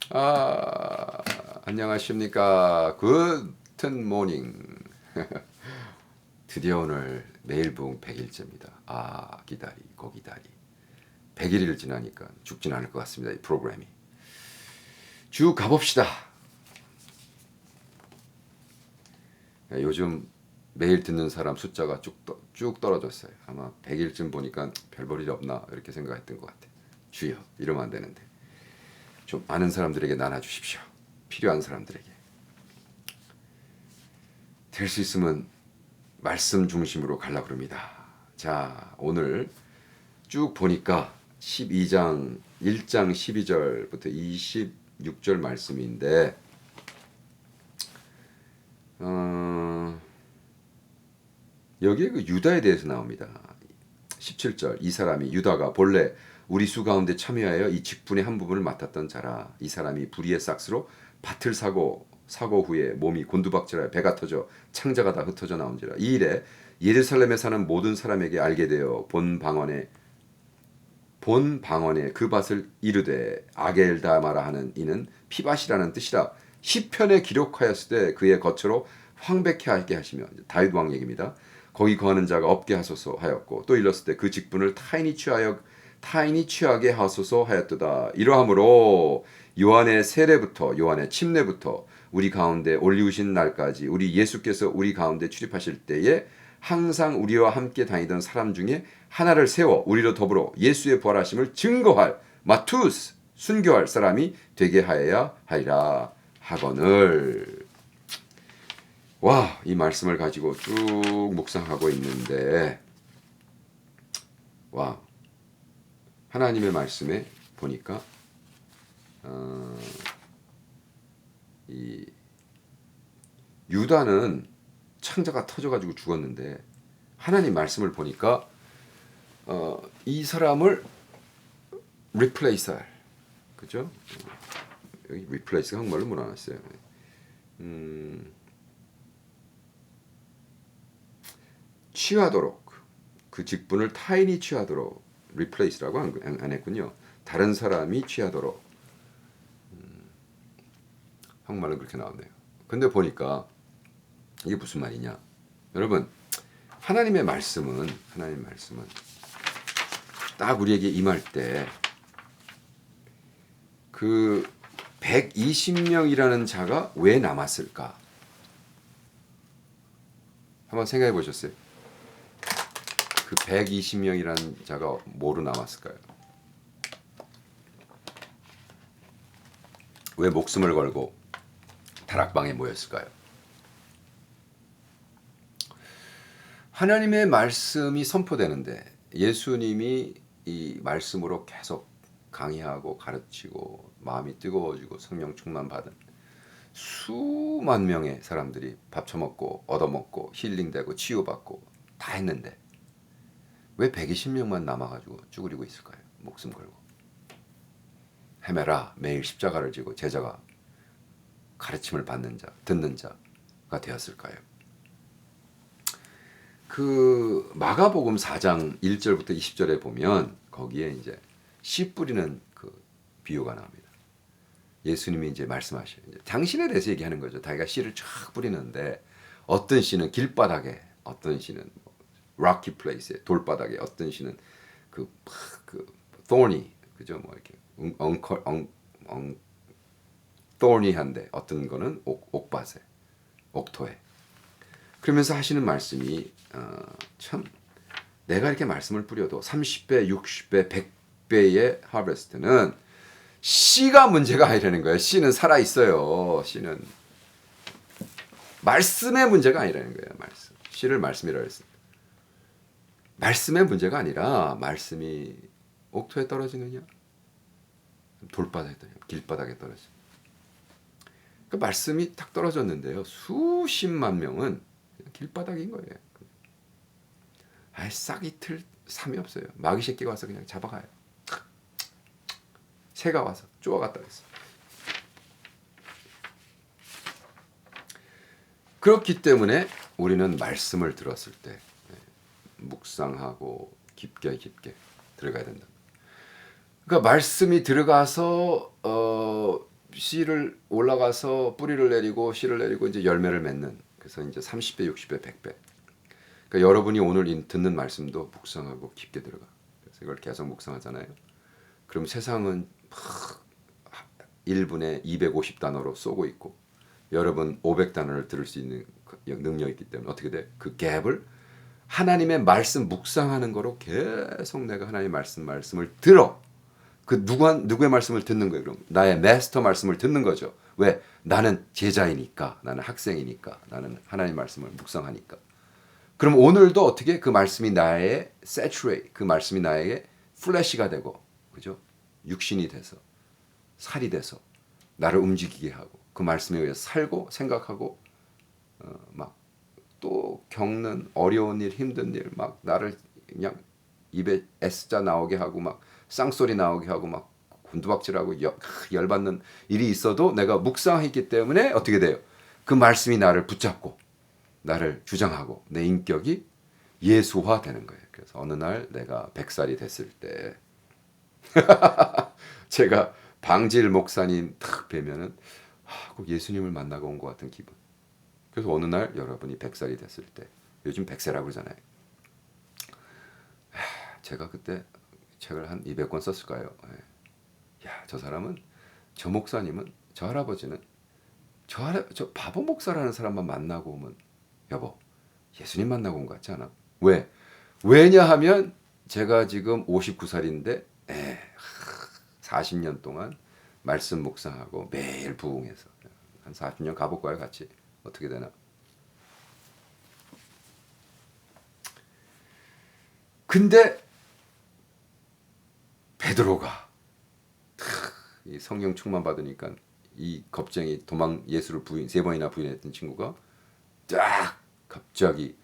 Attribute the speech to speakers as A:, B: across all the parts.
A: 아, 안녕하십니까. 굿튼 모닝. 드디어 오늘 매일 부흥 100일째입니다. 아, 기다리고 기다리. 100일을 지나니까 죽진 않을 것 같습니다. 이 프로그램이. 쭉 가봅시다. 요즘 매일 듣는 사람 숫자가 쭉 떨어졌어요. 아마 100일쯤 보니까 별 볼 일 없나 이렇게 생각했던 것 같아요. 주여, 이러면 안 되는데. 좀 아는 사람들에게 나눠주십시오. 필요한 사람들에게. 될 수 있으면 말씀 중심으로 가려고 그럽니다. 자, 오늘 쭉 보니까 12장 1장 12절부터 26절 말씀인데 여기에 그 유다에 대해서 나옵니다. 17절 이 사람이 유다가 본래 우리 수 가운데 참여하여 이 직분의 한 부분을 맡았던 자라. 이 사람이 불의의 싹스로 밭을 사고 후에 몸이 곤두박질하여 배가 터져 창자가 다 흩어져 나온지라. 이 일에 예루살렘에 사는 모든 사람에게 알게 되어 본 방언에 그 밭을 이르되 아겔다마라 하는 이는 피밭이라는 뜻이라. 시편에 기록하였을 때 그의 거처로 황백해 하게 하시며, 다윗 왕 얘기입니다. 거기 거하는 자가 없게 하소서 하였고, 또 일렀을 때 그 직분을 타인이 취하게 하소서 하였도다. 이러함으로 요한의 침례부터 우리 가운데 올리우신 날까지 우리 예수께서 우리 가운데 출입하실 때에 항상 우리와 함께 다니던 사람 중에 하나를 세워 우리로 더불어 예수의 부활하심을 증거할 마투스 순교할 사람이 되게 하여야 하리라 하거늘. 와, 이 말씀을 가지고 쭉 묵상하고 있는데, 와, 하나님의 말씀에 보니까 이 유다는 창자가 터져가지고 죽었는데, 하나님 말씀을 보니까 이 사람을 replace할, 그죠? 여기 replace 한국말로 몰아놨어요. 취하도록, 그 직분을 타인이 취하도록, replace라고 안 했군요. 다른 사람이 취하도록. 한국말로 그렇게 나왔네요. 근데 보니까 이게 무슨 말이냐? 여러분, 하나님의 말씀은 딱 우리에게 임할 때 그 120명이라는 자가 왜 남았을까? 한번 생각해 보셨어요? 그 120명이라는 자가 뭐로 남았을까요? 왜 목숨을 걸고 다락방에 모였을까요? 하나님의 말씀이 선포되는데 예수님이 이 말씀으로 계속 강의하고 가르치고 마음이 뜨거워지고 성령 충만 받은 수만 명의 사람들이 밥 처먹고 얻어먹고 힐링되고 치유받고 다 했는데 왜 120명만 남아가지고 쭈그리고 있을까요? 목숨 걸고 헤매라 매일 십자가를 지고 제자가 가르침을 받는 자, 듣는 자가 되었을까요? 그 마가복음 4장 1절부터 20절에 보면 거기에 이제 씨 뿌리는 그 비유가 나옵니다. 예수님이 이제 말씀하셔요. 이제 당신에 대해서 얘기하는 거죠. 자기가 씨를 쫙 뿌리는데 어떤 씨는 길바닥에, 어떤 씨는 rocky place에 돌바닥에, 어떤 씨는 그 thorny, 그죠? 뭐 이렇게 thorny한데 어떤 거는 옥밭에, 옥토에. 그러면서 하시는 말씀이 참, 내가 이렇게 말씀을 뿌려도 30배, 60배, 100배의 하베스트는 씨가 문제가 아니라는 거예요. 씨는 살아 있어요. 씨는 말씀의 문제가 아니라는 거예요. 말씀. 씨를 말씀이라고 했습니다. 말씀의 문제가 아니라 말씀이 옥토에 떨어지느냐, 돌바닥에 떨어지느냐, 길바닥에 떨어지느냐. 그 말씀이 딱 떨어졌는데요. 수십만 명은 길바닥인 거예요. 싹이 틀 삼이 없어요. 마귀 새끼가 와서 그냥 잡아가요. 새가 와서 쪼아갔다 그랬어. 그렇기 때문에 우리는 말씀을 들었을 때 묵상하고 깊게 들어가야 된다. 그러니까 말씀이 들어가서 씨를 올라가서 뿌리를 내리고 씨를 내리고 이제 열매를 맺는, 그래서 이제 30배, 60배, 100배. 그러니까 여러분이 오늘 듣는 말씀도 묵상하고 깊게 들어가. 그래서 이걸 계속 묵상하잖아요. 그럼 세상은 막 1분에 250단어로 쏘고 있고 여러분 500단어를 들을 수 있는 능력이 있기 때문에 어떻게 돼? 그 갭을 하나님의 말씀 묵상하는 거로 계속 내가 하나님의 말씀을 들어. 그 누구의 말씀을 듣는 거예요? 그럼 나의 마스터 말씀을 듣는 거죠. 왜? 나는 제자이니까, 나는 학생이니까, 나는 하나님 말씀을 묵상하니까. 그럼 오늘도 어떻게 그 말씀이 나의 saturate, 그 말씀이 나에게 플래시가 되고, 그죠? 육신이 돼서, 살이 돼서 나를 움직이게 하고, 그 말씀에 의해서 살고 생각하고, 막 또 겪는 어려운 일, 힘든 일, 막 나를 그냥 입에 S자 나오게 하고 막 쌍소리 나오게 하고 막 곤두박질하고 열받는 일이 있어도 내가 묵상했기 때문에 어떻게 돼요? 그 말씀이 나를 붙잡고 나를 주장하고 내 인격이 예수화 되는 거예요. 그래서 어느 날 내가 100살이 됐을 때 제가 방질 목사님 탁 뵈면은 꼭 예수님을 만나고 온 것 같은 기분. 그래서 어느 날 여러분이 100살이 됐을 때, 요즘 100세라고 그러잖아요. 제가 그때 책을 한 200권 썼을까요? 야, 저 사람은, 저 목사님은, 저 할아버지는 저 바보 목사라는 사람만 만나고 오면 여보, 예수님 만나고 온 것 같지 않아? 왜? 왜냐하면 제가 지금 59살인데 40년 동안 말씀 묵상하고 매일 부흥해서 한 40년 가볼까요? 같이. 어떻게 되나? 근데 베드로가 이 성령 충만 받으니까 이 겁쟁이 예수를 세 번이나 부인했던 친구가 딱 갑자기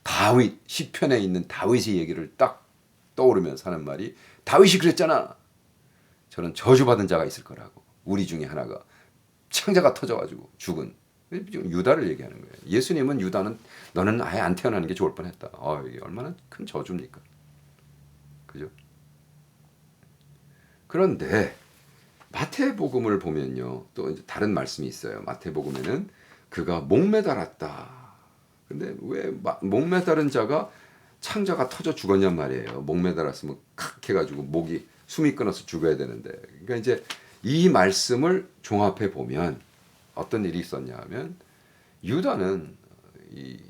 A: 다윗 시편에 있는 다윗의 얘기를 딱 떠오르면서 하는 말이, 다윗이 그랬잖아. 저는 저주받은 자가 있을 거라고. 우리 중에 하나가 창자가 터져가지고 죽은. 유다를 얘기하는 거예요. 예수님은 유다는 너는 아예 안 태어나는 게 좋을 뻔했다. 이게 얼마나 큰 저주입니까? 그죠? 그런데 마태복음을 보면요, 또 이제 다른 말씀이 있어요. 마태복음에는 그가 목매달았다. 근데 왜 목매달은 자가 창자가 터져 죽었냔 말이에요. 목매달았으면 칵 해가지고 숨이 끊어서 죽어야 되는데. 그러니까 이제 이 말씀을 종합해 보면 어떤 일이 있었냐 하면, 유다는 이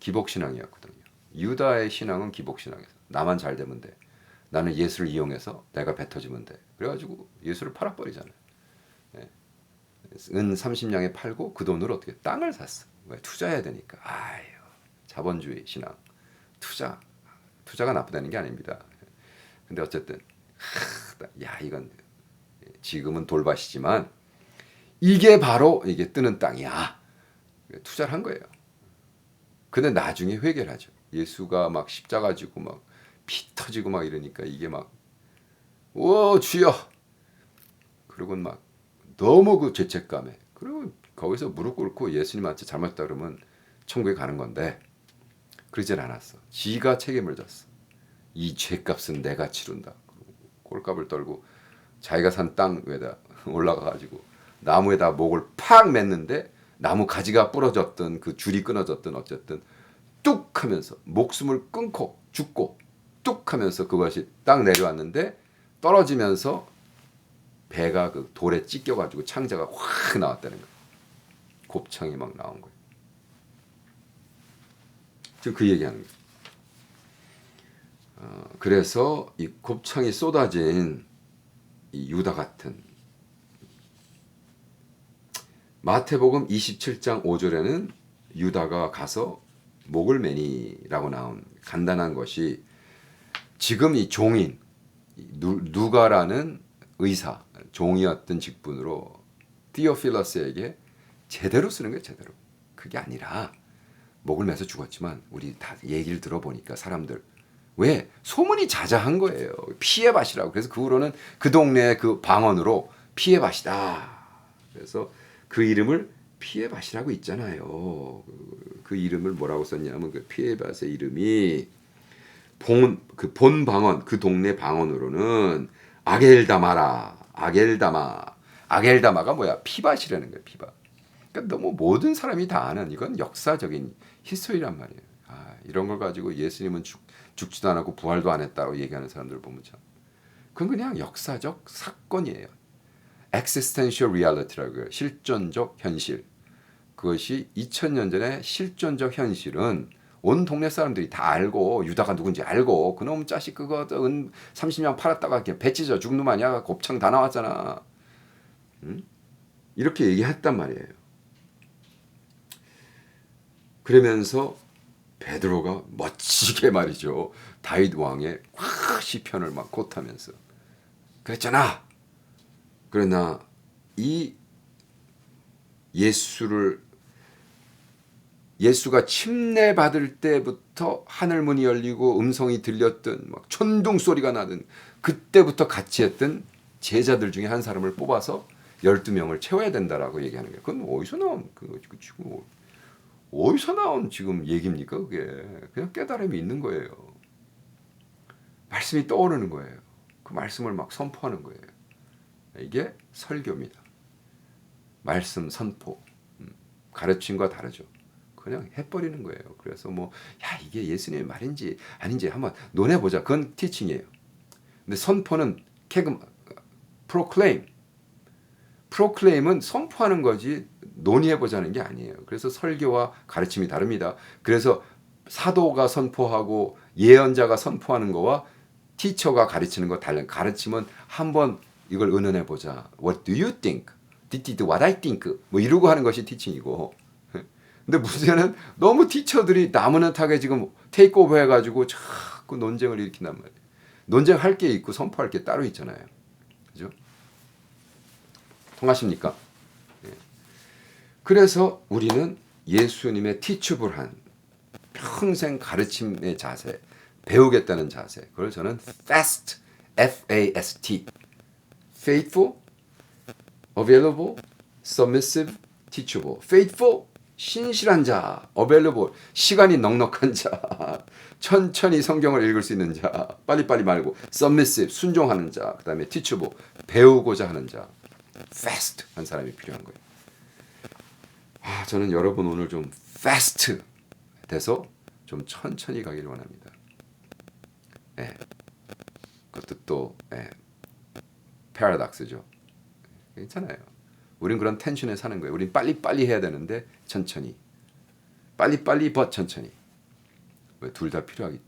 A: 기복신앙이었거든요. 유다의 신앙은 기복신앙이었어. 나만 잘 되면 돼. 나는 예수를 이용해서 내가 배 터지면 돼. 그래가지고 예수를 팔아버리잖아요. 은 30냥에 팔고 그 돈으로 어떻게 땅을 샀어. 왜? 투자해야 되니까. 자본주의 신앙. 투자가 나쁘다는 게 아닙니다. 근데 어쨌든 이건 지금은 돌밭이지만 이게 바로 이게 뜨는 땅이야. 투자를 한 거예요. 근데 나중에 회개를 하죠. 예수가 막 십자가 지고 막 피 터지고 막 이러니까 이게 막, 오 주여. 그리고 막 너무 그 죄책감에, 그리고 거기서 무릎 꿇고 예수님한테 잘못했다 그러면 천국에 가는 건데 그러질 않았어. 지가 책임을 졌어. 이 죄값은 내가 치른다. 꼴값을 떨고 자기가 산 땅 위에다 올라가가지고 나무에다 목을 팍 맸는데 나무 가지가 부러졌든 그 줄이 끊어졌든 어쨌든 뚝 하면서 목숨을 끊고 죽고 뚝 하면서 그것이 딱 내려왔는데 떨어지면서 배가 그 돌에 찢겨가지고 창자가 확 나왔다는 거예요. 곱창이 막 나온 거예요. 지금 그 얘기하는 거예요. 그래서 이 곱창이 쏟아진 이 유다 같은, 마태복음 27장 5절에는 유다가 가서 목을 매니라고 나온 간단한 것이, 지금 이 종인 누가라는 의사, 종이었던 직분으로 디오필러스에게 제대로 쓰는 거예요. 제대로. 그게 아니라 목을 매서 죽었지만 우리 다 얘기를 들어보니까 사람들 왜 소문이 자자한 거예요. 피해밭이라고. 그래서 그 후로는 그 동네 그 방언으로 피해밭이다. 그래서 그 이름을 피해밭이라고 있잖아요. 그 이름을 뭐라고 썼냐면 그 피해밭의 이름이 본 방언, 그 동네 방언으로는 아겔다마라, 아겔다마. 아겔다마가 뭐야? 피밭이라는 거예요. 피밭. 그러니까 너무 모든 사람이 다 아는 이건 역사적인 히스토리란 말이에요. 이런 걸 가지고 예수님은 죽지도 않았고 부활도 안 했다고 얘기하는 사람들을 보면 참 그건 그냥 역사적 사건이에요. existential reality라고 해요. 실존적 현실. 그것이 2000년 전에 실존적 현실은 온 동네 사람들이 다 알고 유다가 누군지 알고 그놈 자식 그거 30년 팔았다가 이렇게 배 찢어 죽는 놈 아니야? 곱창 다 나왔잖아. 응? 이렇게 얘기했단 말이에요. 그러면서 베드로가 멋지게 말이죠. 다윗 왕의 시편을 막 콧하면서 그랬잖아. 그러나 이 예수가 침례받을 때부터 하늘 문이 열리고 음성이 들렸던 막 천둥 소리가 나던 그때부터 같이 했던 제자들 중에 한 사람을 뽑아서 12명을 채워야 된다라고 얘기하는 거예요. 그건 어디서 나온 지금 어디서 나온 지금 얘기입니까? 그게 그냥 깨달음이 있는 거예요. 말씀이 떠오르는 거예요. 그 말씀을 막 선포하는 거예요. 이게 설교입니다. 말씀 선포. 가르침과 다르죠. 그냥 해버리는 거예요. 그래서 이게 예수님의 말인지 아닌지 한번 논해보자. 그건 티칭이에요. 근데 선포는 프로클레임은 선포하는 거지 논의해보자는 게 아니에요. 그래서 설교와 가르침이 다릅니다. 그래서 사도가 선포하고 예언자가 선포하는 거와 티처가 가르치는 거 달라요. 가르침은 한번 이걸 의논해보자. What do you think? This is what I think. 이러고 하는 것이 티칭이고. 근데 문제는 너무 티처들이 나무는타게 지금 테이크오버 해가지고 자꾸 논쟁을 일으킨단 말이에요. 논쟁할 게 있고 선포할 게 따로 있잖아요. 그죠? 통하십니까? 예. 그래서 우리는 예수님의 티처블한 평생 가르침의 자세, 배우겠다는 자세. 그걸 저는 fast, F-A-S-T, faithful, available, submissive, teachable. faithful, 신실한 자, available, 시간이 넉넉한 자, 천천히 성경을 읽을 수 있는 자, 빨리빨리 말고, submissive, 순종하는 자, 그 다음에 teachable, 배우고자 하는 자, fast 한 사람이 필요한 거예요. 저는 여러분 오늘 좀 fast 돼서 좀 천천히 가기를 원합니다. 그것도 또 패러독스죠. 괜찮아요. 우린 그런 텐션에 사는 거예요. 우린 빨리빨리 해야 되는데 천천히. 빨리빨리 천천히. 둘 다 필요하기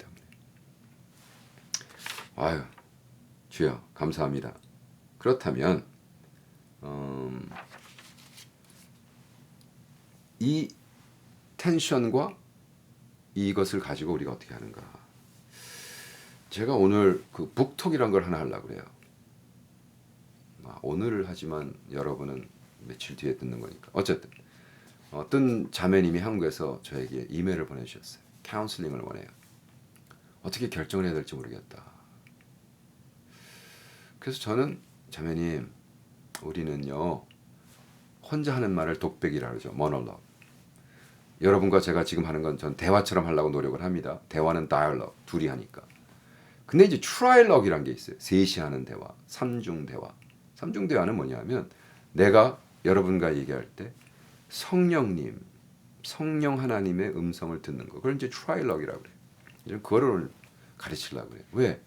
A: 때문에. 주여 감사합니다. 그렇다면 이 텐션과 이것을 가지고 우리가 어떻게 하는가. 제가 오늘 그 북톡이란 걸 하나 하려고 그래요. 오늘 하지만 여러분은 며칠 뒤에 듣는 거니까. 어쨌든 어떤 자매님이 한국에서 저에게 이메일을 보내주셨어요. 카운슬링을 원해요. 어떻게 결정을 해야 될지 모르겠다. 그래서 저는 자매님 우리는요 혼자 하는 말을 독백이라 그러죠. 모놀로그. 여러분과 제가 지금 하는 건 전 대화처럼 하려고 노력을 합니다. 대화는 다이얼로그 둘이 하니까. 근데 이제 트라이얼로그이란 게 있어요. 셋이 하는 대화, 삼중 대화. 삼중 대화는 뭐냐면 내가 여러분과 얘기할 때 성령 하나님의 음성을 듣는 거. 그걸 이제 트라이얼로그이라고 그래요. 그거를 가르치려고 그래요. 왜?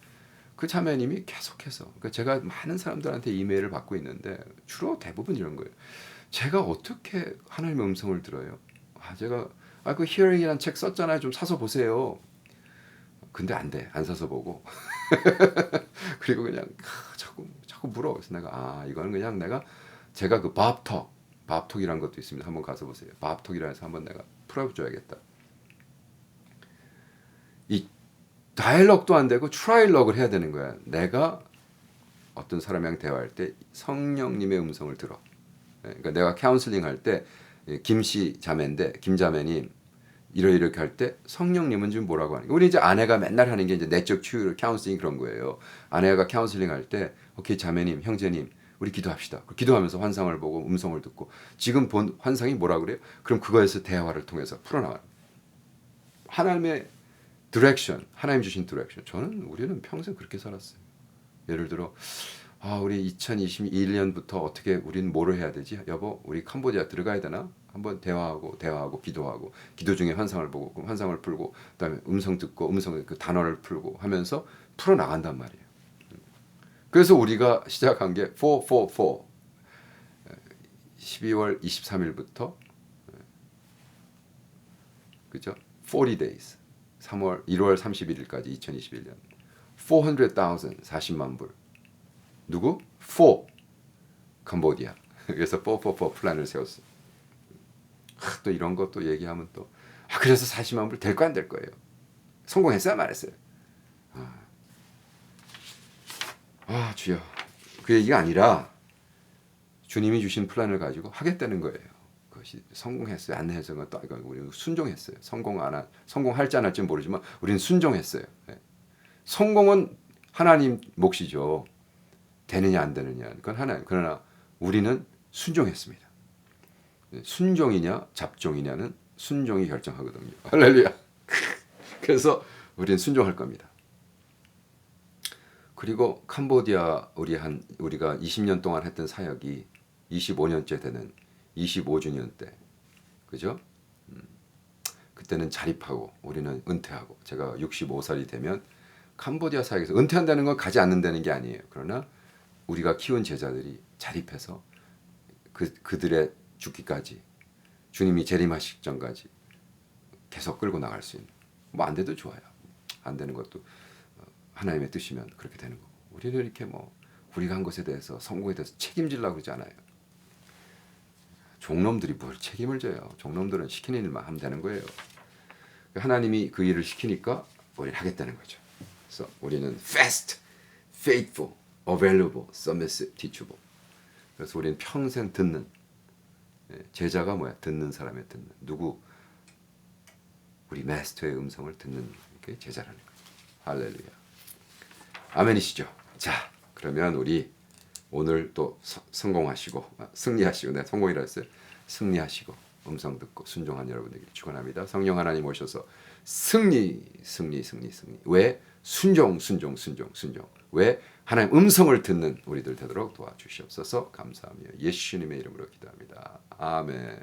A: 그 자매님이 계속해서 그러니까 제가 많은 사람들한테 이메일을 받고 있는데 주로 대부분 이런 거예요. 제가 어떻게 하나님의 음성을 들어요? 제가 그 히어링이라는 책 썼잖아요. 좀 사서 보세요. 근데 안 돼. 안 사서 보고. 그리고 그냥 자꾸 물어. 그래서 내가 이거는 그냥 제가 그 밥톡이라는 것도 있습니다. 한번 가서 보세요. 밥톡이라 해서 한번 내가 풀어줘야겠다. 이 다이얼로그도 안 되고 트라이얼로그를 해야 되는 거야. 내가 어떤 사람이랑 대화할 때 성령님의 음성을 들어. 그러니까 내가 카운슬링 할 때 김씨 자매인데 김자매님 이렇게 할 때 성령님은 지금 뭐라고 하는 거예요? 우리 이제 아내가 맨날 하는 게 이제 내적 치유 카운슬링 그런 거예요. 아내가 카운슬링 할 때 오케이 자매님 형제님 우리 기도합시다. 기도하면서 환상을 보고 음성을 듣고 지금 본 환상이 뭐라 그래요? 그럼 그거에서 대화를 통해서 풀어나가요. 하나님의 디렉션, 하나님 주신 디렉션. 우리는 평생 그렇게 살았어요. 예를 들어 우리 2021년부터 어떻게 우리는 뭐를 해야 되지? 여보, 우리 캄보디아 들어가야 되나? 한번 대화하고 기도하고 기도 중에 환상을 보고 그럼 환상을 풀고 그다음에 음성 듣고 음성 그 단어를 풀고 하면서 풀어 나간단 말이에요. 그래서 우리가 시작한 게 444 12월 23일부터 그죠? 40 days 1월 31일까지 2021년 400,000 40만 불 누구? 4 캄보디아. 그래서 444 플랜을 세웠어. 또 이런 것도 얘기하면 또 그래서 40만 불 될 거 안 될 거예요. 성공했어요, 말했어요. 주여. 그 얘기가 아니라 주님이 주신 플랜을 가지고 하겠다는 거예요. 그것이 성공했어요, 안 했어요. 또 우리는 순종했어요. 성공할지 안 할지 모르지만 우리는 순종했어요. 성공은 하나님 몫이죠. 되느냐 안 되느냐 그건 하나님. 그러나 우리는 순종했습니다. 순종이냐 잡종이냐는 순종이 결정하거든요. 할렐루야. 그래서 우리는 순종할 겁니다. 그리고 캄보디아 우리가 20년 동안 했던 사역이 25년째 되는 25주년 때, 그죠? 그때는 자립하고 우리는 은퇴하고 제가 65살이 되면 캄보디아 사역에서 은퇴한다는 건 가지 않는다는 게 아니에요. 그러나 우리가 키운 제자들이 자립해서 그들의 죽기까지 주님이 재림하실 전까지 계속 끌고 나갈 수 있는 뭐 안 돼도 좋아요. 안 되는 것도 하나님의 뜻이면 그렇게 되는 거고 우리는 이렇게 우리가 한 것에 대해서 성공에 대해서 책임지려고 그러지 않아요. 종놈들이 뭘 책임을 져요. 종놈들은 시키는 일만 하면 되는 거예요. 하나님이 그 일을 시키니까 우리를 하겠다는 거죠. 그래서 우리는 fast, faithful, available, submissive, teachable. 그래서 우리는 평생 듣는 제자가 뭐야? 듣는 사람의 듣는 누구? 우리 마스터의 음성을 듣는 게 제자라는 거죠. 할렐루야. 아멘이시죠? 자, 그러면 우리 오늘 또 성공하시고 승리하시고 내가 성공이라 했어요. 승리하시고 음성 듣고 순종한 여러분에게 축원합니다. 성령 하나님 오셔서 승리. 왜? 순종. 왜? 하나님 음성을 듣는 우리들 되도록 도와주시옵소서. 감사하며 예수님의 이름으로 기도합니다. 아멘.